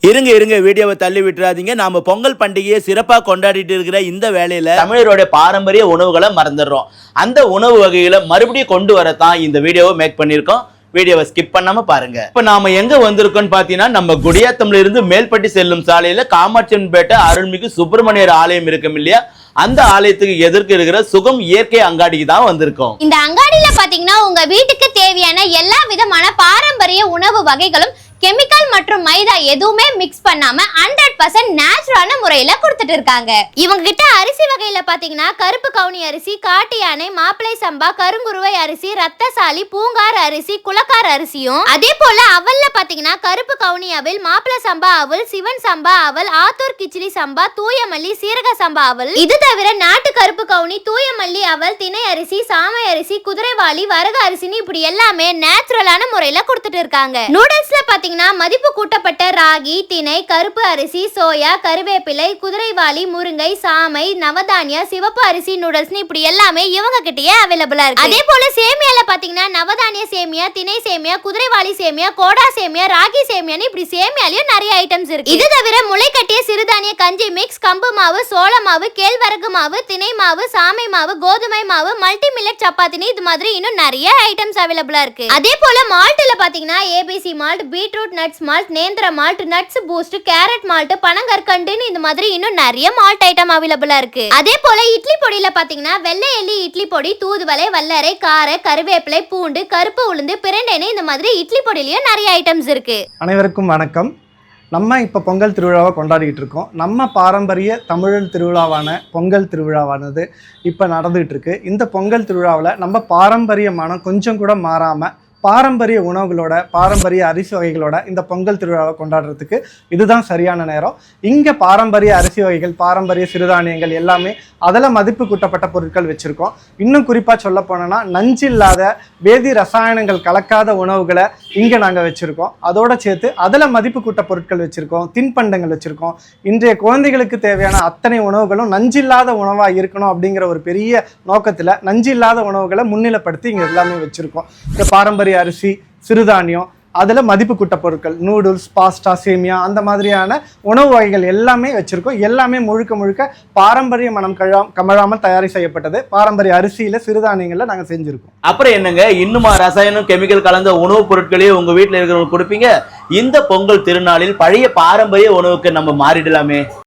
இருங்க வீடியோவை தள்ளி விட்டுறாதீங்க. நாம பொங்கல் பண்டிகையை சிறப்பா கொண்டாடிட்டு இருக்கிற இந்த வேளையில தமிழருடைய பாரம்பரிய உணவுகளை மறந்துடுறோம். அந்த உணவு வகைகளை மறுபடியும் கொண்டு வரத்தான் இந்த வீடியோவை மேக் பண்ணியிருக்கோம். வீடியோவை ஸ்கிப் பண்ணாம பாருங்க. இப்ப நாம எங்க வந்திருக்கோம்னு பாத்தீங்கன்னா, நம்ம குடியாத்தம்ல இருந்து மேல்பட்டி செல்லும் சாலையில காமாட்சியன்பேட்டை அருள்மிகு சுப்பிரமணியர் ஆலயம் இருக்கும் இல்லையா, அந்த ஆலயத்துக்கு எதிர்க்க இருக்கிற சுகம் இயற்கை அங்காடிக்கு தான் வந்திருக்கோம். இந்த அங்காடியில பாத்தீங்கன்னா உங்க வீட்டுக்கு தேவையான எல்லா விதமான பாரம்பரிய உணவு வகைகளும் கெமிக்கல் மற்றும் மைதா எதுவுமே மிக்ஸ் பண்ணாம 100% நேச்சுரலான முறையில கொடுத்துட்டு இருக்காங்க. இவங்க கிட்ட அரிசி வகையில பாத்தீங்கன்னா கருப்பு கவுனி அரிசி, காட்டு யானை, மாப்பிளை சம்பா, கருங்குருவை அரிசி, ரத்தசாலி, பூங்கார் அரிசி, குலக்கார் அரிசியும், அதே போல அவல்ல பாத்தீங்கன்னா கருப்பு கவுனி அவல், மாப்பிளை சம்பா அவல், சிவன் சம்பா அவல், ஆத்தூர் கிச்சிலி சம்பா, தூயமல்லி, சீரக சம்பா அவல், இது தவிர நாட்டு கருப்பு கவுனி, தூயமல்லி அவல், திணை அரிசி, சாமை அரிசி, குதிரைவாளி, வரகு அரிசின்னு இப்படி எல்லாமே நேச்சுரலான முறையில கொடுத்துட்டு இருக்காங்க. நூடுல்ஸ்ல பாத்தீங்கன்னா மதிப்பு கூட்டப்பட்ட ராகி, திணை, கருப்பு அரிசி, சோயா, கருவேப்பிலை, குதிரைவாளி, முருங்கை, சாமை, நவதானியா, சிவப்பு அரிசி நூடுல்ஸ் இப்படி எல்லாமே இவங்க கிட்டயே அவைலபிளா இருக்கு. அதே போல சேமியால பாத்தீங்கன்னா நவதானிய சேமியா, திணை சேமியா, குதிரைவாளி சேமியா, கோடா சேமியா, ராகி சேமியான்னு இப்படி சேமியாலயும் நிறைய ஐட்டம்ஸ் இருக்கு. இது தவிர முளை கட்டிய சிறுதானிய கஞ்சி மிக்ஸ், கம்பு மாவு, சோள மாவு, கேழ்வரகு மாவு, திணை மாவு, சாமை மாவு, கோதுமை மாவு, மல்டி மில்லட் சப்பாத்தினி, இது மாதிரி இன்னும் நிறைய ஐட்டம்ஸ் அவைலபிளா இருக்கு. அதே போல மால்ட்ல பாத்தீங்கன்னா ABC malt, beetroot nuts malt, நேந்திர malt, nuts Boost, carrot malt, பனங்கற்கண்டுன்னு இந்த மாதிரி இன்னும் நிறைய மால்ட் ஐட்டம் அவைலபிளா இருக்கு. அதே போல இட்லி பொடியில பாத்தீங்கன்னா வெள்ளை எள்ளி இட்லி பொடி, தூதுவளை, வல்லரை, கார, கருவேப்பிலை, பூண்டு, கருப்பு உளுந்து, பிரண்டைன்னு இந்த மாதிரி இட்லி பொடியிலயும் நிறைய ஐட்டம்ஸ் இருக்கு. அனைவருக்கும் வணக்கம். நம்ம இப்போ பொங்கல் திருவிழாவை கொண்டாடிக்கிட்டு இருக்கோம். நம்ம பாரம்பரிய தமிழர் திருவிழாவான பொங்கல் திருவிழாவானது இப்போ நடந்துகிட்டு இருக்கு. இந்த பொங்கல் திருவிழாவில் நம்ம பாரம்பரிய மனம் கொஞ்சம் கூட மாறாமல் பாரம்பரிய உணவுகளோட, பாரம்பரிய அரிசி வகைகளோட இந்த பொங்கல் திருவிழாவை கொண்டாடுறதுக்கு இதுதான் சரியான நேரம். இங்கே பாரம்பரிய அரிசி வகைகள், பாரம்பரிய சிறுதானியங்கள் எல்லாமே அதில் மதிப்பு கூட்டப்பட்ட பொருட்கள் வச்சுருக்கோம். இன்னும் குறிப்பாக சொல்ல போனோன்னா நஞ்சு இல்லாத, வேதி ரசாயனங்கள் கலக்காத உணவுகளை இங்கே நாங்கள் வச்சுருக்கோம். அதோடு சேர்த்து அதில் மதிப்பு கூட்ட பொருட்கள் வச்சுருக்கோம், தின்பண்டங்கள் வச்சுருக்கோம். இன்றைய குழந்தைகளுக்கு தேவையான அத்தனை உணவுகளும் நஞ்சில்லாத உணவாக இருக்கணும் அப்படிங்கிற ஒரு பெரிய நோக்கத்தில் நஞ்சில்லாத உணவுகளை முன்னிலைப்படுத்தி இங்கே எல்லாமே வச்சுருக்கோம். இந்த பாரம்பரிய அரிசி, சிறுதானியம், அதில் மதிப்பு கூட்ட பொருட்கள், நூடுல்ஸ், பாஸ்டா, சேமியா, அந்த மாதிரியான உணவு வகைகள் எல்லாமே வச்சுருக்கோம். எல்லாமே முழுக்க பாரம்பரிய மனம் கமழாமல் தயாரி செய்யப்பட்டது. பாரம்பரிய அரிசியில், சிறுதானியங்களில் நாங்கள் செஞ்சுருக்கோம். அப்புறம் என்னங்க, இன்னுமா ரசாயனம் கெமிக்கல் கலந்த உணவுப் பொருட்களையே உங்கள் வீட்டில் இருக்கிறவங்க கொடுப்பீங்க? இந்த பொங்கல் திருநாளில் பழைய பாரம்பரிய உணவுக்கு நம்ம மாறிடலாமே.